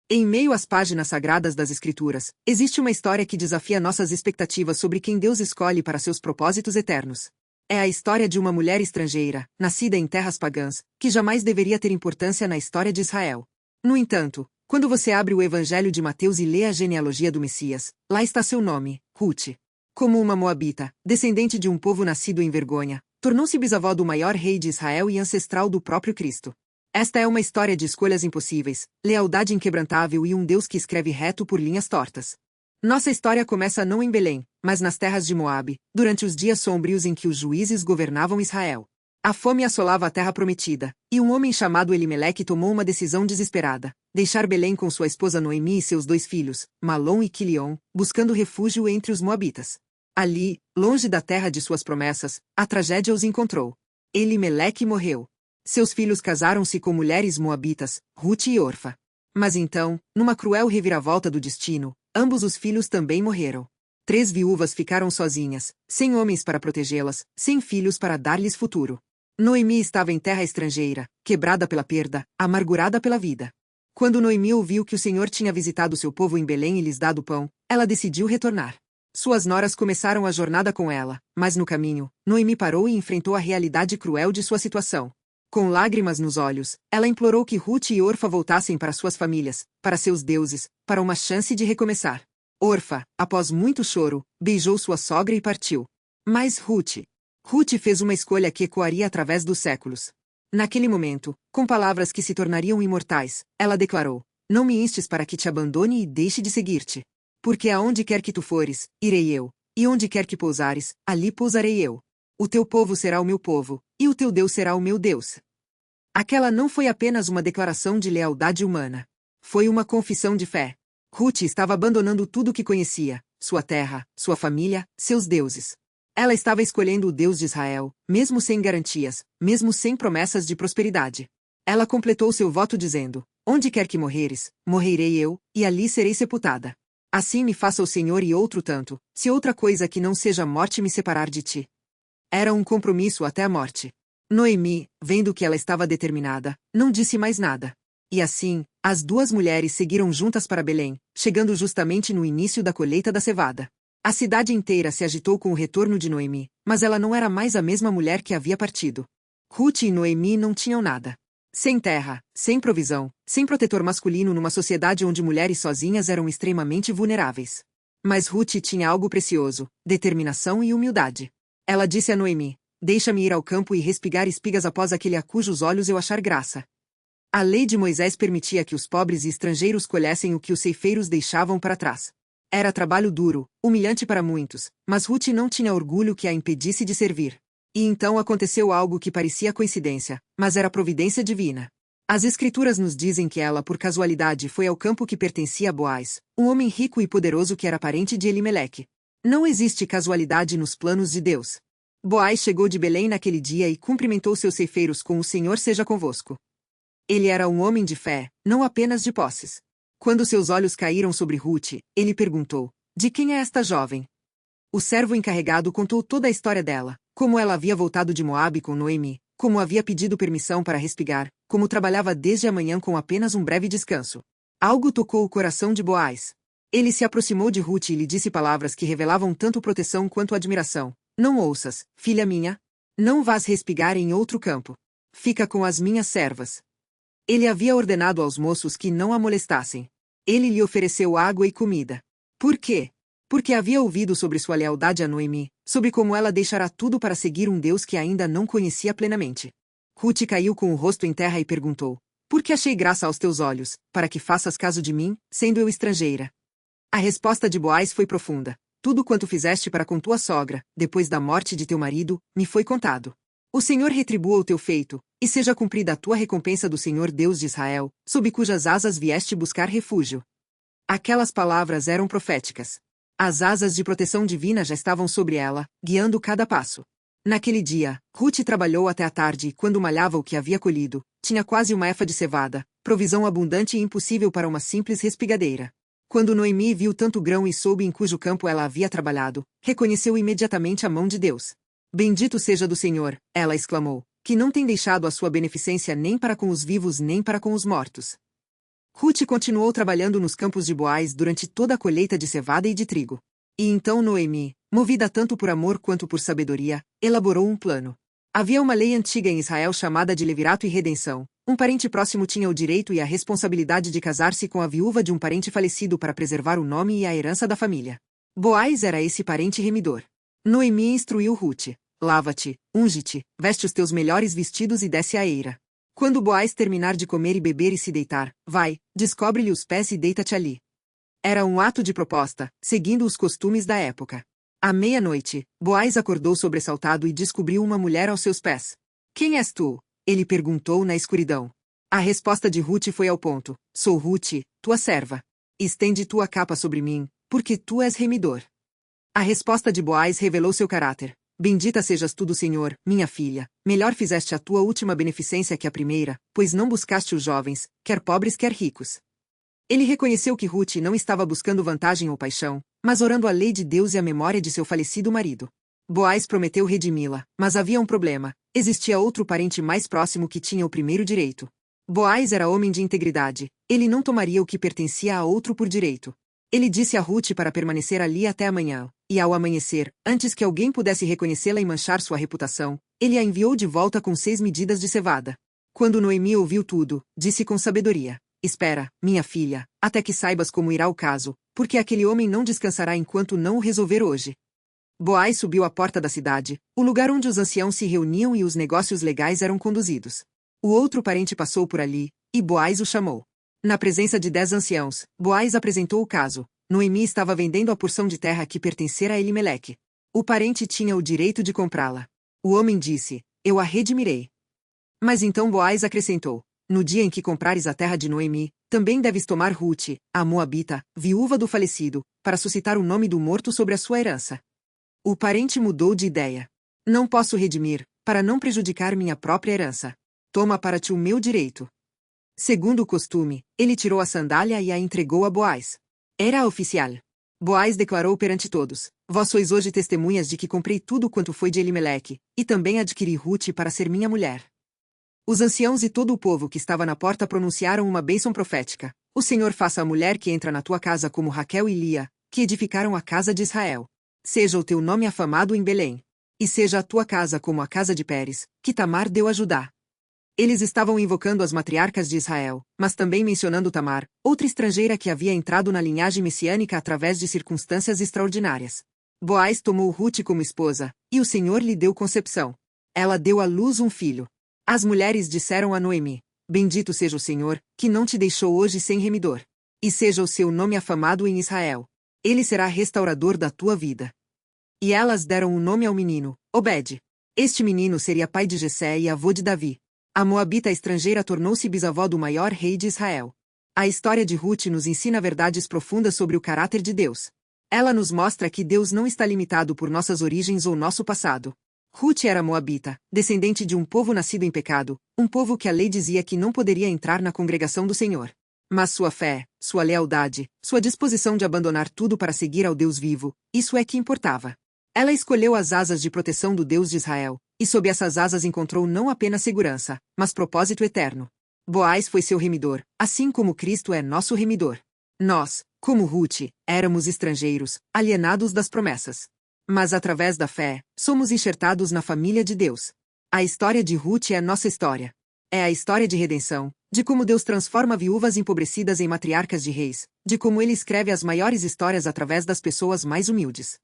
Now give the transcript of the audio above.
Em meio às páginas sagradas das Escrituras, existe uma história que desafia nossas expectativas sobre quem Deus escolhe para seus propósitos eternos. É a história de uma mulher estrangeira, nascida em terras pagãs, que jamais deveria ter importância na história de Israel. No entanto, quando você abre o Evangelho de Mateus e lê a genealogia do Messias, lá está seu nome, Ruth. Como uma moabita, descendente de um povo nascido em vergonha, tornou-se bisavó do maior rei de Israel e ancestral do próprio Cristo. Esta é uma história de escolhas impossíveis, lealdade inquebrantável e um Deus que escreve reto por linhas tortas. Nossa história começa não em Belém, mas nas terras de Moabe, durante os dias sombrios em que os juízes governavam Israel. A fome assolava a terra prometida, e um homem chamado Elimeleque tomou uma decisão desesperada: deixar Belém com sua esposa Noemi e seus 2 filhos, Malom e Quilion, buscando refúgio entre os moabitas. Ali, longe da terra de suas promessas, a tragédia os encontrou. Elimeleque morreu. Seus filhos casaram-se com mulheres moabitas, Ruth e Orfa. Mas então, numa cruel reviravolta do destino, ambos os filhos também morreram. 3 viúvas ficaram sozinhas, sem homens para protegê-las, sem filhos para dar-lhes futuro. Noemi estava em terra estrangeira, quebrada pela perda, amargurada pela vida. Quando Noemi ouviu que o Senhor tinha visitado seu povo em Belém e lhes dado pão, ela decidiu retornar. Suas noras começaram a jornada com ela, mas no caminho, Noemi parou e enfrentou a realidade cruel de sua situação. Com lágrimas nos olhos, ela implorou que Ruth e Orfa voltassem para suas famílias, para seus deuses, para uma chance de recomeçar. Orfa, após muito choro, beijou sua sogra e partiu. Mas Ruth fez uma escolha que ecoaria através dos séculos. Naquele momento, com palavras que se tornariam imortais, ela declarou: não me instes para que te abandone e deixe de seguir-te. Porque aonde quer que tu fores, irei eu, e onde quer que pousares, ali pousarei eu. O teu povo será o meu povo, e o teu Deus será o meu Deus. Aquela não foi apenas uma declaração de lealdade humana. Foi uma confissão de fé. Ruth estava abandonando tudo o que conhecia: sua terra, sua família, seus deuses. Ela estava escolhendo o Deus de Israel, mesmo sem garantias, mesmo sem promessas de prosperidade. Ela completou seu voto dizendo: onde quer que morreres, morrerei eu, e ali serei sepultada. Assim me faça o Senhor e outro tanto, se outra coisa que não seja a morte me separar de ti. Era um compromisso até a morte. Noemi, vendo que ela estava determinada, não disse mais nada. E assim, as 2 mulheres seguiram juntas para Belém, chegando justamente no início da colheita da cevada. A cidade inteira se agitou com o retorno de Noemi, mas ela não era mais a mesma mulher que havia partido. Ruth e Noemi não tinham nada. Sem terra, sem provisão, sem protetor masculino numa sociedade onde mulheres sozinhas eram extremamente vulneráveis. Mas Ruth tinha algo precioso: determinação e humildade. Ela disse a Noemi: deixa-me ir ao campo e respigar espigas após aquele a cujos olhos eu achar graça. A lei de Moisés permitia que os pobres e estrangeiros colhessem o que os ceifeiros deixavam para trás. Era trabalho duro, humilhante para muitos, mas Ruth não tinha orgulho que a impedisse de servir. E então aconteceu algo que parecia coincidência, mas era providência divina. As Escrituras nos dizem que ela por casualidade foi ao campo que pertencia a Boaz, um homem rico e poderoso que era parente de Elimeleque. Não existe casualidade nos planos de Deus. Boaz chegou de Belém naquele dia e cumprimentou seus ceifeiros com: o Senhor seja convosco. Ele era um homem de fé, não apenas de posses. Quando seus olhos caíram sobre Ruth, ele perguntou: de quem é esta jovem? O servo encarregado contou toda a história dela, como ela havia voltado de Moabe com Noemi, como havia pedido permissão para respigar, como trabalhava desde a manhã com apenas um breve descanso. Algo tocou o coração de Boaz. Ele se aproximou de Ruth e lhe disse palavras que revelavam tanto proteção quanto admiração: não ouças, filha minha. Não vás respigar em outro campo. Fica com as minhas servas. Ele havia ordenado aos moços que não a molestassem. Ele lhe ofereceu água e comida. Por quê? Porque havia ouvido sobre sua lealdade a Noemi, sobre como ela deixara tudo para seguir um Deus que ainda não conhecia plenamente. Ruth caiu com o rosto em terra e perguntou: por que achei graça aos teus olhos, para que faças caso de mim, sendo eu estrangeira? A resposta de Boaz foi profunda: tudo quanto fizeste para com tua sogra, depois da morte de teu marido, me foi contado. O Senhor retribua o teu feito, e seja cumprida a tua recompensa do Senhor Deus de Israel, sob cujas asas vieste buscar refúgio. Aquelas palavras eram proféticas. As asas de proteção divina já estavam sobre ela, guiando cada passo. Naquele dia, Ruth trabalhou até a tarde e quando malhava o que havia colhido, tinha quase uma efa de cevada, provisão abundante e impossível para uma simples respigadeira. Quando Noemi viu tanto grão e soube em cujo campo ela havia trabalhado, reconheceu imediatamente a mão de Deus. Bendito seja do Senhor, ela exclamou, que não tem deixado a sua beneficência nem para com os vivos nem para com os mortos. Ruth continuou trabalhando nos campos de Boaz durante toda a colheita de cevada e de trigo. E então Noemi, movida tanto por amor quanto por sabedoria, elaborou um plano. Havia uma lei antiga em Israel chamada de levirato e redenção. Um parente próximo tinha o direito e a responsabilidade de casar-se com a viúva de um parente falecido para preservar o nome e a herança da família. Boaz era esse parente remidor. Noemi instruiu Ruth: lava-te, unge-te, veste os teus melhores vestidos e desce à eira. Quando Boaz terminar de comer e beber e se deitar, vai, descobre-lhe os pés e deita-te ali. Era um ato de proposta, seguindo os costumes da época. À meia-noite, Boaz acordou sobressaltado e descobriu uma mulher aos seus pés. Quem és tu? Ele perguntou na escuridão. A resposta de Ruth foi ao ponto: sou Ruth, tua serva. Estende tua capa sobre mim, porque tu és remidor. A resposta de Boaz revelou seu caráter. Bendita sejas tu do Senhor, minha filha, melhor fizeste a tua última beneficência que a primeira, pois não buscaste os jovens, quer pobres quer ricos. Ele reconheceu que Ruth não estava buscando vantagem ou paixão, mas orando a lei de Deus e a memória de seu falecido marido. Boaz prometeu redimi-la, mas havia um problema: existia outro parente mais próximo que tinha o primeiro direito. Boaz era homem de integridade, ele não tomaria o que pertencia a outro por direito. Ele disse a Ruth para permanecer ali até amanhã, e ao amanhecer, antes que alguém pudesse reconhecê-la e manchar sua reputação, ele a enviou de volta com 6 medidas de cevada. Quando Noemi ouviu tudo, disse com sabedoria: espera, minha filha, até que saibas como irá o caso, porque aquele homem não descansará enquanto não o resolver hoje. Boaz subiu à porta da cidade, o lugar onde os anciãos se reuniam e os negócios legais eram conduzidos. O outro parente passou por ali, e Boaz o chamou. Na presença de 10 anciãos, Boaz apresentou o caso. Noemi estava vendendo a porção de terra que pertencera a Elimeleque. O parente tinha o direito de comprá-la. O homem disse: eu a redimirei. Mas então Boaz acrescentou: no dia em que comprares a terra de Noemi, também deves tomar Ruth, a moabita, viúva do falecido, para suscitar o nome do morto sobre a sua herança. O parente mudou de ideia. Não posso redimir, para não prejudicar minha própria herança. Toma para ti o meu direito. Segundo o costume, ele tirou a sandália e a entregou a Boaz. Era oficial. Boaz declarou perante todos: vós sois hoje testemunhas de que comprei tudo quanto foi de Elimeleque, e também adquiri Ruth para ser minha mulher. Os anciãos e todo o povo que estava na porta pronunciaram uma bênção profética: o Senhor faça a mulher que entra na tua casa como Raquel e Lia, que edificaram a casa de Israel. Seja o teu nome afamado em Belém. E seja a tua casa como a casa de Pérez, que Tamar deu a Judá. Eles estavam invocando as matriarcas de Israel, mas também mencionando Tamar, outra estrangeira que havia entrado na linhagem messiânica através de circunstâncias extraordinárias. Boaz tomou Ruth como esposa, e o Senhor lhe deu concepção. Ela deu à luz um filho. As mulheres disseram a Noemi: bendito seja o Senhor, que não te deixou hoje sem remidor. E seja o seu nome afamado em Israel. Ele será restaurador da tua vida. E elas deram o nome ao menino, Obed. Este menino seria pai de Jessé e avô de Davi. A moabita estrangeira tornou-se bisavó do maior rei de Israel. A história de Ruth nos ensina verdades profundas sobre o caráter de Deus. Ela nos mostra que Deus não está limitado por nossas origens ou nosso passado. Ruth era moabita, descendente de um povo nascido em pecado, um povo que a lei dizia que não poderia entrar na congregação do Senhor. Mas sua fé, sua lealdade, sua disposição de abandonar tudo para seguir ao Deus vivo, isso é que importava. Ela escolheu as asas de proteção do Deus de Israel, e sob essas asas encontrou não apenas segurança, mas propósito eterno. Boaz foi seu remidor, assim como Cristo é nosso remidor. Nós, como Ruth, éramos estrangeiros, alienados das promessas. Mas através da fé, somos enxertados na família de Deus. A história de Ruth é nossa história. É a história de redenção, de como Deus transforma viúvas empobrecidas em matriarcas de reis, de como Ele escreve as maiores histórias através das pessoas mais humildes.